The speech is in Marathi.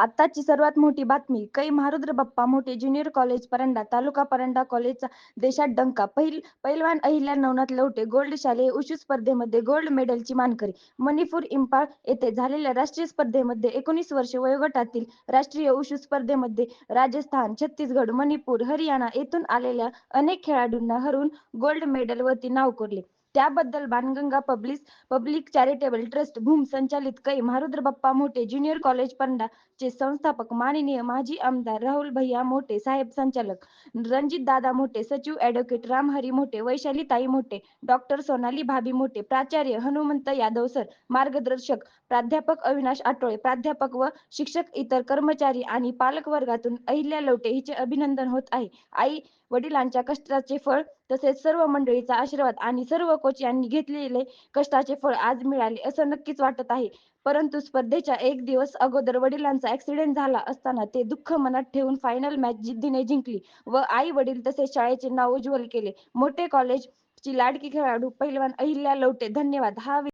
आत्ताची सर्वात मोठी बातमी कै महारुद्र बाप्पा मोठे ज्युनियर कॉलेज परंडा तालुका परंडा कॉलेजचा देशात डंका पैलवान अहिल्या नवनाथ लवटे गोल्ड शालेय उशू स्पर्धेमध्ये गोल्ड मेडलची मानकरी मणिपूर इम्फाळ येथे झालेल्या राष्ट्रीय स्पर्धेमध्ये 19 वर्षे वयोगटातील राष्ट्रीय उशू स्पर्धेमध्ये राजस्थान छत्तीसगड मणिपूर हरियाणा येथून आलेल्या अनेक खेळाडूंना हरवून गोल्ड मेडल वरती नाव कोरले. त्याबद्दल Banganga public charitable trust Bhoom संचालित कै महारुद्र बाप्पा मोठे ज्युनियर कॉलेज परंडा चे संस्थापक माननीय माजी आमदार राहुल भैया मोठे साहेब, संचालक रणजित दादा मोठे, सचिव ॲडव्होकेट रामहरी मोठे, वैशाली ताई मोठे, डॉक्टर सोनाली भाभी मोठे, प्राचार्य हनुमंत यादव सर, मार्गदर्शक प्राध्यापक अविनाश आठवळे, प्राध्यापक व शिक्षक, इतर कर्मचारी आणि पालक वर्गातून अहिल्या लवटे हिचे अभिनंदन होत आहे. आई वडिलांच्या कष्टाचे फळ तसेच सर्व मंडळीचा आशीर्वाद आणि सर्व कोच यांनी घेतलेले कष्टाचे फळ आज मिळाले असं नक्कीच वाटत आहे. परंतु स्पर्धेच्या एक दिवस अगोदर वडिलांचा ऍक्सिडेंट झाला असताना ते दुःख मनात ठेवून फायनल मॅच जिद्दीने जिंकली व आई वडील तसेच शाळेचे नाव उज्ज्वल केले. मोठे कॉलेज ची लाडकी खेळाडू पैलवान अहिल्या लवटे. धन्यवाद. हा